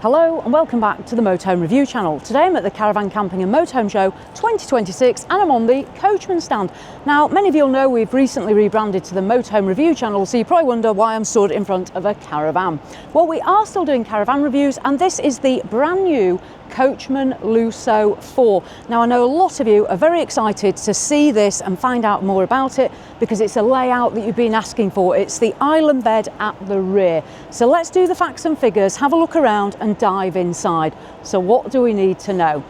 Hello and welcome back to the Motorhome review channel. Today I'm at the Caravan Camping and Motorhome Show 2026 and I'm on the Coachman stand. Now many of you will know we've recently rebranded to the Motorhome review channel, so you probably wonder why I'm stood in front of a Caravan. Well, we are still doing Caravan reviews and this is the brand new Coachman Lusso IV. Now I know a lot of you are very excited to see this and find out more about it because it's a layout that you've been asking for. It's the island bed at the rear. So let's do the facts and figures, have a look around and dive inside. So what do we need to know?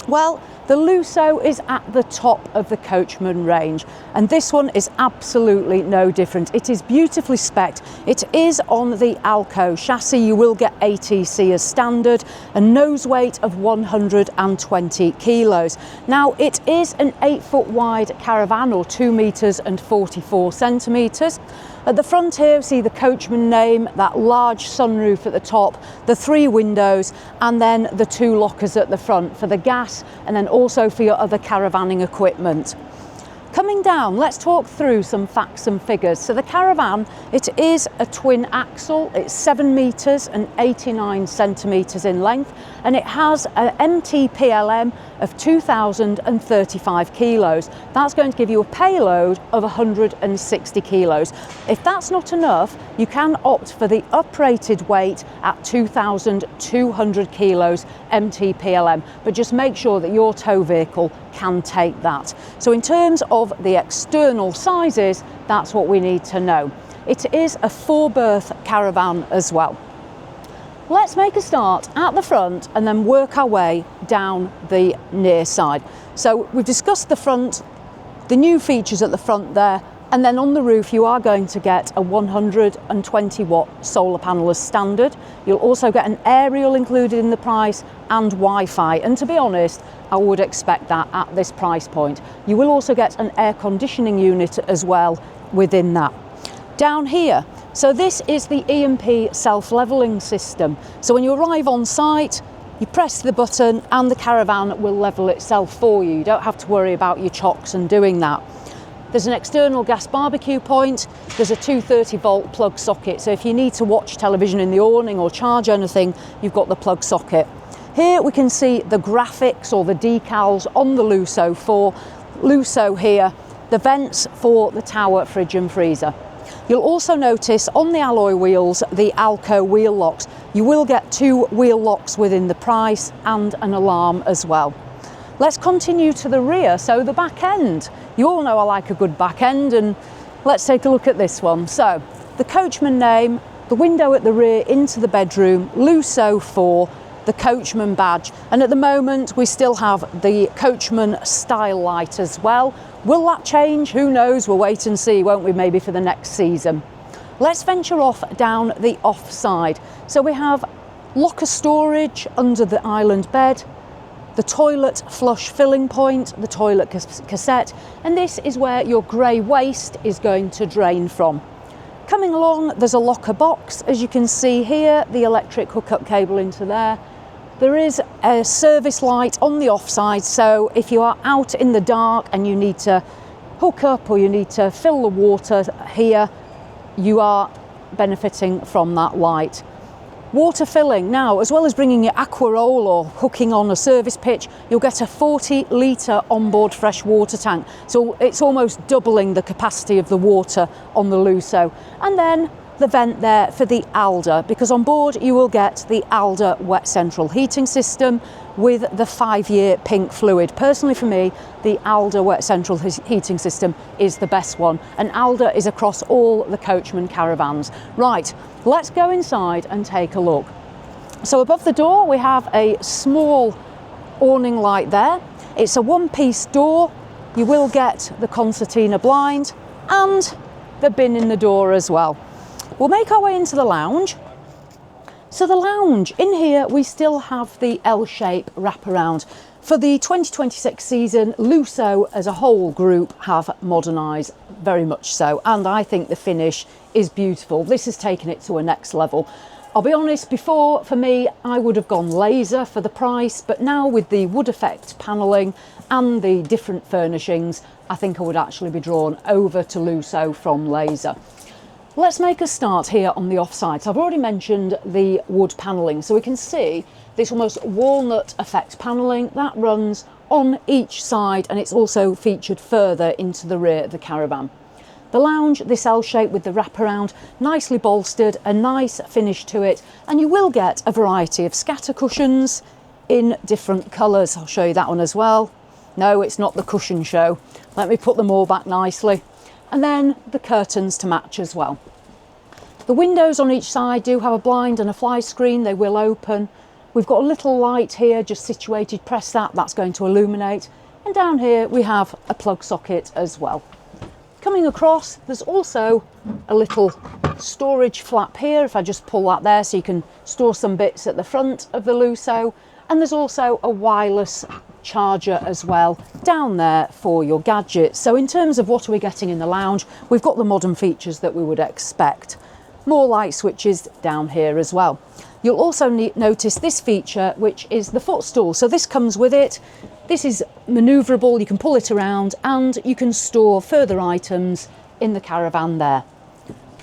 Well, the Lusso is at the top of the Coachman range and this one is absolutely no different. It is beautifully spec'd. It is on the ALKO chassis. You will get ATC as standard, a nose weight of 120 kilos. Now it is an 8-foot wide Caravan or 2 meters and 44 centimeters. At the front here, see the Coachman name, that large sunroof at the top, the 3 windows, and then the 2 lockers at the front for the gas and then also for your other caravanning equipment. Coming down, let's talk through some facts and figures. So the Caravan, it is a twin axle. It's 7 meters and 89 centimeters in length, and it has an MTPLM of 2,035 kilos. That's going to give you a payload of 160 kilos. If that's not enough, you can opt for the uprated weight at 2,200 kilos MTPLM, but just make sure that your tow vehicle can take that. So in terms of the external sizes, that's what we need to know. It is a 4-berth Caravan as well. Let's make a start at the front and then work our way down the near side. So we've discussed the front, the new features at the front there, and then on the roof you are going to get a 120 watt solar panel as standard. You'll also get an aerial included in the price and Wi-Fi, and to be honest, I would expect that at this price point. You will also get an air conditioning unit as well within that. Down here, so this is the EMP self-leveling system. So when you arrive on site, you press the button and the Caravan will level itself for you. You don't have to worry about your chocks and doing that. There's an external gas barbecue point. There's a 230 volt plug socket. So if you need to watch television in the awning or charge anything, you've got the plug socket. Here we can see the graphics or the decals on the Lusso IV. Lusso here, the vents for the tower fridge and freezer. You'll also notice on the alloy wheels, the ALKO wheel locks. You will get 2 wheel locks within the price and an alarm as well. Let's continue to the rear, so the back end. You all know I like a good back end, and let's take a look at this one. So the Coachman name, the window at the rear into the bedroom, Lusso IV, the Coachman badge, and at the moment we still have the Coachman style light as well. Will that change? Who knows? We'll wait and see, won't we, maybe for the next season. Let's venture off down the offside. So we have locker storage under the island bed, the toilet flush filling point, the toilet cassette, and this is where your grey waste is going to drain from. Coming along, there's a locker box. As you can see here, the electric hookup cable into there. There is a service light on the offside, so if you are out in the dark and you need to hook up or you need to fill the water here, you are benefiting from that light. Water filling, now as well as bringing your aqua roll or hooking on a service pitch, you'll get a 40 litre onboard fresh water tank, so it's almost doubling the capacity of the water on the Lusso. And then the vent there for the ALDE, because on board you will get the ALDE wet central heating system with the 5-year pink fluid. Personally for me, the ALDE wet central heating system is the best one, and ALDE is across all the Coachman Caravans. Right, let's go inside and take a look. So above the door we have a small awning light there. It's a 1-piece door. You will get the concertina blind and the bin in the door as well. We'll make our way into the lounge. So the lounge, in here we still have the L-shape wraparound. For the 2026 season, Lusso as a whole group have modernised very much so, and I think the finish is beautiful. This has taken it to a next level. I'll be honest, before, for me, I would have gone laser for the price, but now with the wood effect panelling and the different furnishings, I think I would actually be drawn over to Lusso from laser. Let's make a start here on the offside. So I've already mentioned the wood panelling, so we can see this almost walnut effect panelling that runs on each side, and it's also featured further into the rear of the Caravan. The lounge, this L shape with the wraparound, nicely bolstered, a nice finish to it, and you will get a variety of scatter cushions in different colours. I'll show you that one as well. No, it's not the cushion show. Let me put them all back nicely. And then the curtains to match as well. The windows on each side do have a blind and a fly screen. They will open. We've got a little light here just situated. Press that, that's going to illuminate. And down here we have a plug socket as well. Coming across, there's also a little storage flap here. If I just pull that there, so you can store some bits at the front of the Lusso. And there's also a wireless charger as well down there for your gadgets. So in terms of what are we getting in the lounge, we've got the modern features that we would expect. More light switches down here as well. You'll also notice this feature, which is the footstool. So this comes with it. This is manoeuvrable, you can pull it around and you can store further items in the Caravan there.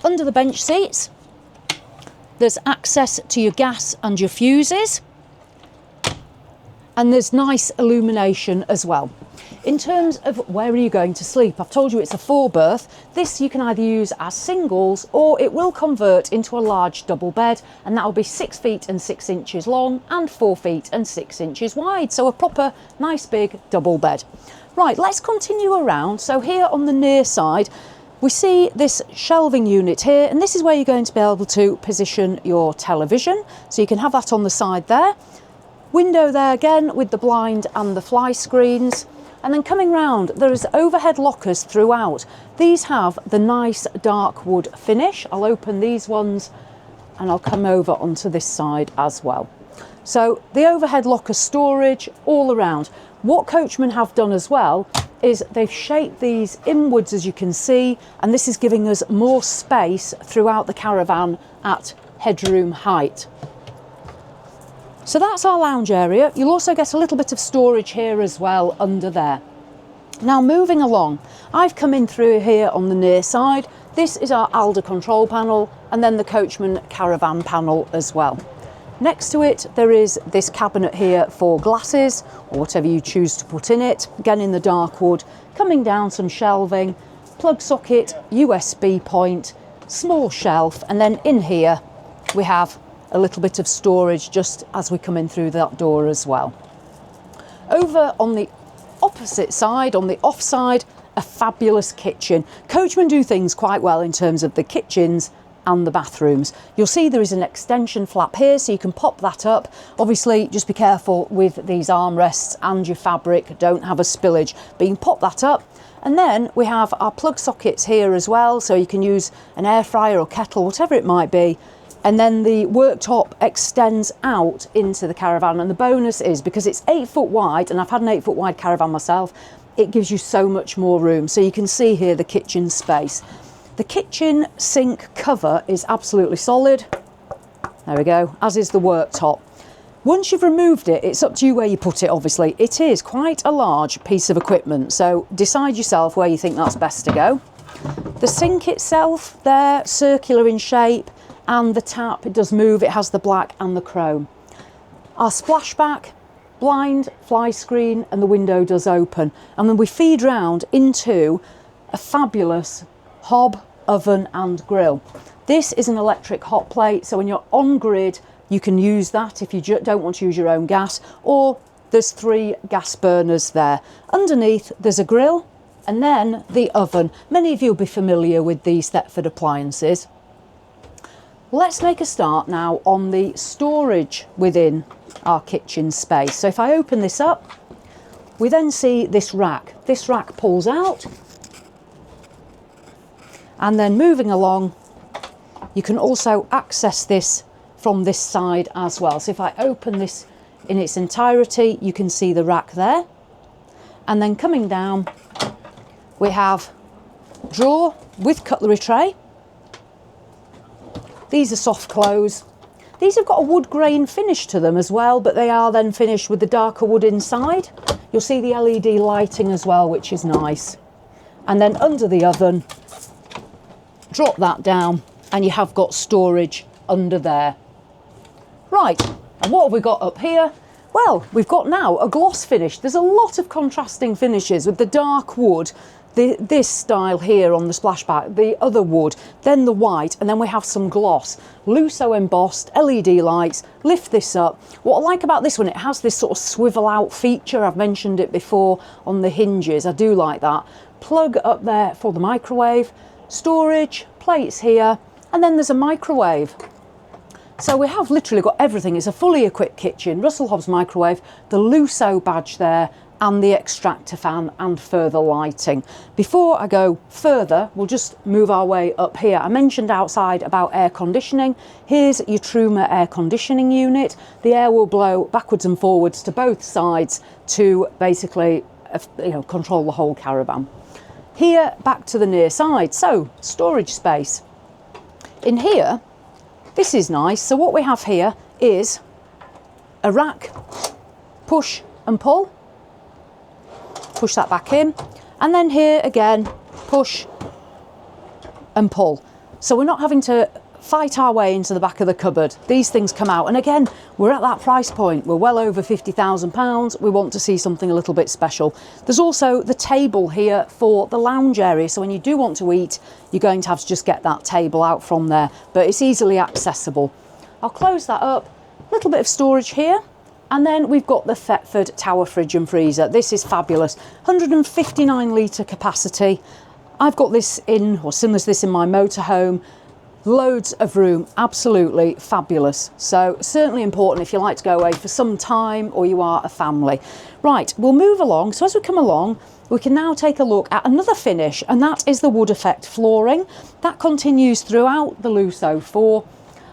Under the bench seats, there's access to your gas and your fuses. And there's nice illumination as well. In terms of where are you going to sleep, I've told you it's a 4-berth. This you can either use as singles, or it will convert into a large double bed, and that will be 6 feet and 6 inches long and 4 feet and 6 inches wide. So a proper nice big double bed. Right, let's continue around. So here on the near side, we see this shelving unit here, and this is where you're going to be able to position your television. So you can have that on the side there. Window there again with the blind and the fly screens. And then coming round, there's overhead lockers throughout. These have the nice dark wood finish. I'll open these ones and I'll come over onto this side as well. So the overhead locker storage all around. What Coachman have done as well is they've shaped these inwards, as you can see, and this is giving us more space throughout the Caravan at headroom height. So that's our lounge area. You'll also get a little bit of storage here as well under there. Now moving along, I've come in through here on the near side. This is our ALDE control panel, and then the Coachman Caravan panel as well. Next to it, there is this cabinet here for glasses, or whatever you choose to put in it, again in the dark wood. Coming down, some shelving, plug socket, USB point, small shelf, and then in here we have a little bit of storage just as we come in through that door as well. Over on the opposite side, on the off side, a fabulous kitchen. Coachman do things quite well in terms of the kitchens and the bathrooms. You'll see there is an extension flap here, so you can pop that up. Obviously, just be careful with these armrests and your fabric, don't have a spillage, but you can pop that up. And then we have our plug sockets here as well, so you can use an air fryer or kettle, whatever it might be. And then the worktop extends out into the Caravan, and the bonus is because it's 8 foot wide, and I've had an 8 foot wide Caravan myself, it gives you so much more room. So you can see here the kitchen space. The kitchen sink cover is absolutely solid. There we go, as is the worktop. Once you've removed it, it's up to you where you put it, obviously. It is quite a large piece of equipment, so decide yourself where you think that's best to go. The sink itself, there, circular in shape, and the tap, it does move, it has the black and the chrome. Our splashback, blind, fly screen, and the window does open. And then we feed round into a fabulous hob, oven and grill. This is an electric hot plate, so when you're on grid, you can use that if you don't want to use your own gas, or there's 3 gas burners there. Underneath, there's a grill, and then the oven. Many of you will be familiar with these Thetford appliances. Let's make a start now on the storage within our kitchen space. So if I open this up, we then see this rack. This rack pulls out, and then moving along, you can also access this from this side as well. So if I open this in its entirety, you can see the rack there. And then coming down, we have drawer with cutlery tray. These are soft close. These have got a wood grain finish to them as well, but they are then finished with the darker wood inside. You'll see the LED lighting as well, which is nice. And then under the oven, drop that down, and you have got storage under there. Right, and what have we got up here? Well, we've got now a gloss finish. There's a lot of contrasting finishes with the dark wood, this style here on the splashback, the other wood, then the white, and then we have some gloss. Lusso embossed, LED lights, lift this up. What I like about this one, it has this sort of swivel out feature. I've mentioned it before on the hinges. I do like that. Plug up there for the microwave, storage, plates here, and then there's a microwave. So we have literally got everything. It's a fully equipped kitchen, Russell Hobbs microwave, the Lusso badge there, and the extractor fan and further lighting. Before I go further, we'll just move our way up here. I mentioned outside about air conditioning. Here's your Truma air conditioning unit. The air will blow backwards and forwards to both sides to basically control the whole caravan. Here, back to the near side, so storage space. In here, this is nice. So what we have here is a rack, push and pull. Push that back in, and then here again, push and pull. So we're not having to fight our way into the back of the cupboard. These things come out, and again, we're at that price point. We're well over £50,000. We want to see something a little bit special. There's also the table here for the lounge area. So when you do want to eat, you're going to have to just get that table out from there, but it's easily accessible. I'll close that up. A little bit of storage here. And then we've got the Thetford Tower fridge and freezer. This is fabulous. 159 litre capacity. I've got this in, or similar to this in my motorhome. Loads of room, absolutely fabulous. So certainly important if you like to go away for some time or you are a family. Right, we'll move along. So as we come along, we can now take a look at another finish, and that is the wood effect flooring. That continues throughout the Lusso IV.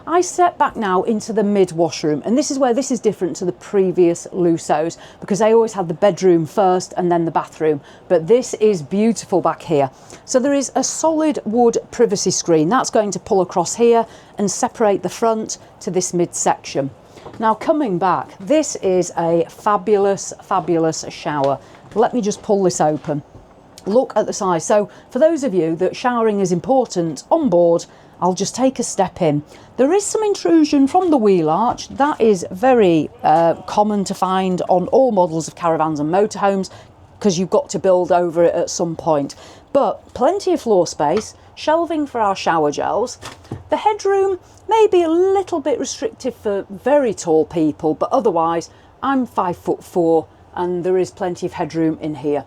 I step back now into the mid washroom, and this is where this is different to the previous Lussos, because they always had the bedroom first and then the bathroom, but this is beautiful back here. So there is a solid wood privacy screen that's going to pull across here and separate the front to this mid section. Now coming back, this is a fabulous shower. Let me just pull this open. Look at the size. So for those of you that showering is important on board, I'll just take a step in. There is some intrusion from the wheel arch. That is very common to find on all models of caravans and motorhomes, because you've got to build over it at some point. But plenty of floor space, shelving for our shower gels. The headroom may be a little bit restrictive for very tall people, but otherwise I'm 5'4" and there is plenty of headroom in here.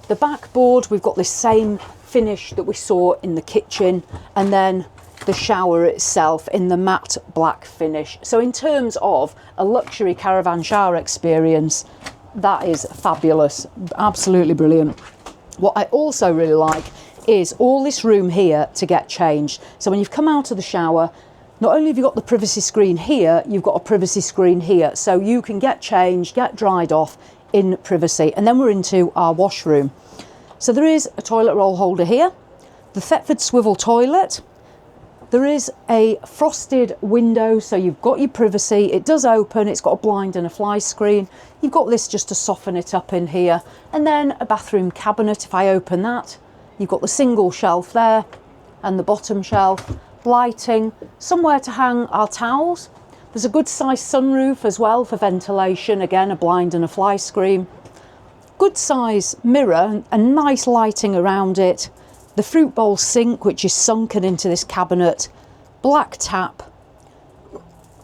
The backboard, we've got this same finish that we saw in the kitchen, and then the shower itself in the matte black finish. So in terms of a luxury caravan shower experience, that is fabulous, absolutely brilliant. What I also really like is all this room here to get changed. So when you've come out of the shower, not only have you got the privacy screen here, you've got a privacy screen here, so you can get changed, get dried off in privacy. And then we're into our washroom. So there is a toilet roll holder here, the Thetford swivel toilet. There is a frosted window, so you've got your privacy. It does open, it's got a blind and a fly screen. You've got this just to soften it up in here. And then a bathroom cabinet, if I open that. You've got the single shelf there and the bottom shelf. Lighting, somewhere to hang our towels. There's a good sized sunroof as well for ventilation. Again, a blind and a fly screen. Good size mirror and nice lighting around it. The fruit bowl sink, which is sunken into this cabinet, black tap,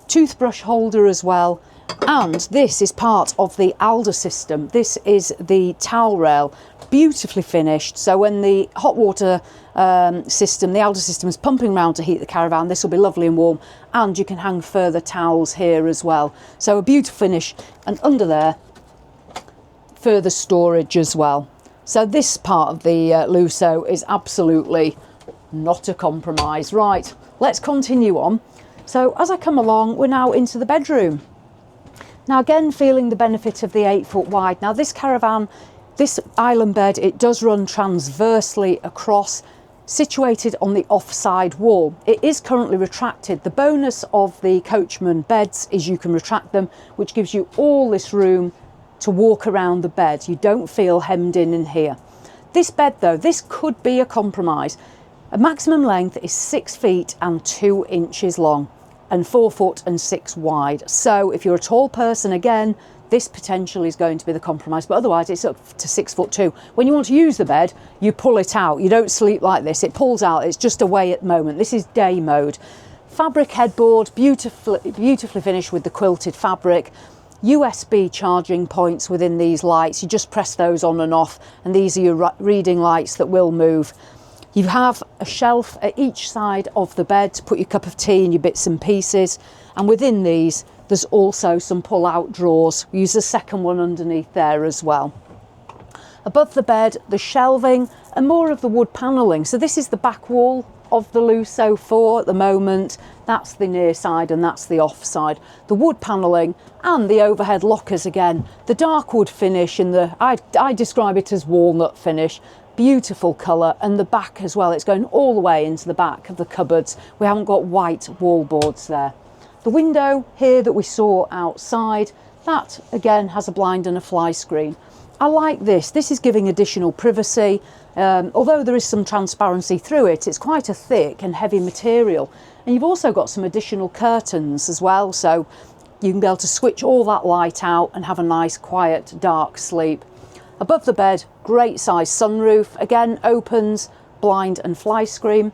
toothbrush holder as well, and this is part of the ALDE system. This is the towel rail, beautifully finished. So when the hot water system, the ALDE system, is pumping around to heat the caravan, this will be lovely and warm, and you can hang further towels here as well. So a beautiful finish, and under there, further storage as well. So this part of the Lusso is absolutely not a compromise. Right, let's continue on. So as I come along, we're now into the bedroom. Now again, feeling the benefit of the 8 foot wide. Now this caravan, this island bed, it does run transversely across, situated on the offside wall. It is currently retracted. The bonus of the Coachman beds is you can retract them, which gives you all this room to walk around the bed. You don't feel hemmed in here. This bed though, this could be a compromise. A maximum length is 6 feet and 2 inches long and 4 foot and 6 wide. So if you're a tall person, again, this potentially is going to be the compromise, but otherwise it's up to 6'2". When you want to use the bed, you pull it out. You don't sleep like this. It pulls out. It's just away at the moment. This is day mode. Fabric headboard, beautifully finished with the quilted fabric. USB charging points within these lights. You just press those on and off, and these are your reading lights that will move. You have a shelf at each side of the bed to put your cup of tea and your bits and pieces, and within these there's also some pull-out drawers. We use a second one underneath there as well. Above the bed, the shelving and more of the wood panelling. So this is the back wall of the Lusso IV at the moment. That's the near side and that's the off side. The wood panelling and the overhead lockers again. The dark wood finish in the, I describe it as walnut finish. Beautiful colour, and the back as well. It's going all the way into the back of the cupboards. We haven't got white wall boards there. The window here that we saw outside, that again has a blind and a fly screen. I like this. This is giving additional privacy. Although there is some transparency through it, it's quite a thick and heavy material. And you've also got some additional curtains as well, so you can be able to switch all that light out and have a nice, quiet, dark sleep. Above the bed, great size sunroof. Again, opens, blind and fly screen.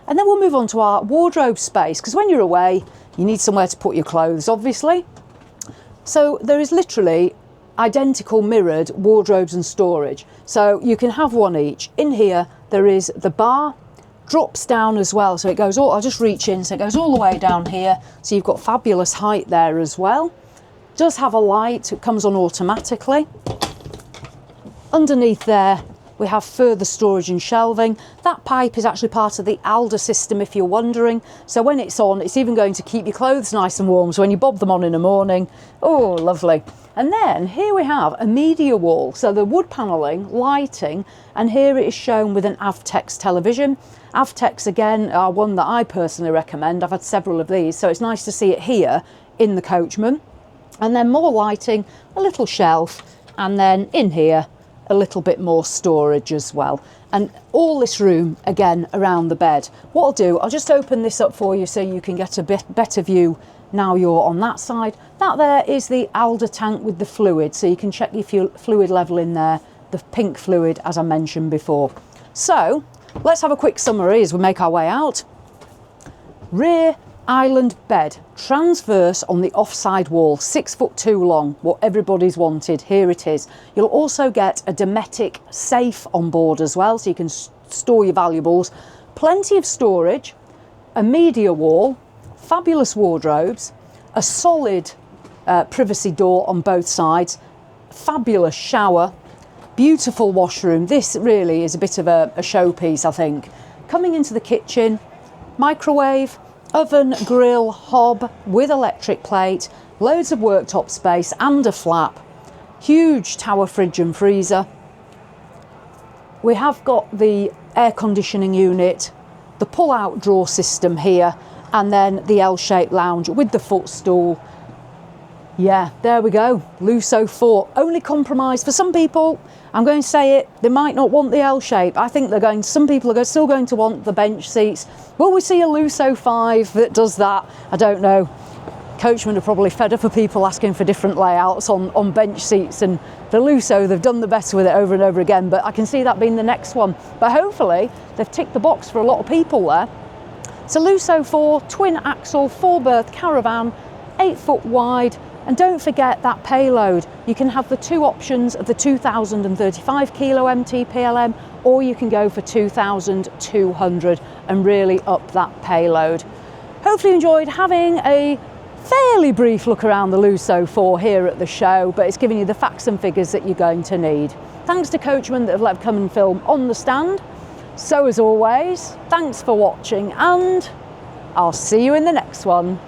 And then we'll move on to our wardrobe space, because when you're away, you need somewhere to put your clothes, obviously. So there is literally identical mirrored wardrobes and storage. So you can have one each. In here, there is the bar, drops down as well. So it goes all, I'll just reach in, so it goes all the way down here. So you've got fabulous height there as well. Does have a light, it comes on automatically. Underneath there, we have further storage and shelving. That pipe is actually part of the ALDE system, if you're wondering. So when it's on, it's even going to keep your clothes nice and warm. So when you bob them on in the morning, oh, lovely. And then here we have a media wall. So the wood panelling, lighting, and here it is shown with an Avtex television. Avtex, again, are one that I personally recommend. I've had several of these, so it's nice to see it here in the Coachman. And then more lighting, a little shelf, and then in here, a little bit more storage as well. And all this room again around the bed. What I'll do, I'll just open this up for you so you can get a bit better view now you're on that side. That there is the ALDE tank with the fluid, so you can check your fluid level in there, the pink fluid as I mentioned before. So let's have a quick summary as we make our way out. Rear island bed, transverse on the offside wall, 6'2" long, what everybody's wanted. Here it is. You'll also get a Dometic safe on board as well, so you can store your valuables. Plenty of storage, a media wall, fabulous wardrobes, a solid privacy door on both sides, fabulous shower, beautiful washroom. This really is a bit of a showpiece, I think. Coming into the kitchen, microwave, oven, grill, hob with electric plate, loads of worktop space and a flap, huge tower fridge and freezer. We have got the air conditioning unit, the pull-out drawer system here, and then the L-shaped lounge with the footstool. Yeah, there we go, Lusso IV. Only compromise for some people, I'm going to say it, they might not want the L shape. I think some people are still going to want the bench seats. Will we see a Lusso V that does that? I don't know. Coachmen are probably fed up of people asking for different layouts on bench seats, and the Lusso, they've done the best with it over and over again, but I can see that being the next one. But hopefully they've ticked the box for a lot of people there. So Lusso IV, twin axle, 4-berth Caravan, 8 foot wide. And don't forget that payload. You can have the two options of the 2035 kilo MTPLM, or you can go for 2200 and really up that payload. Hopefully you enjoyed having a fairly brief look around the Lusso IV here at the show, but it's giving you the facts and figures that you're going to need. Thanks to Coachman that have let me come and film on the stand. So as always, thanks for watching, and I'll see you in the next one.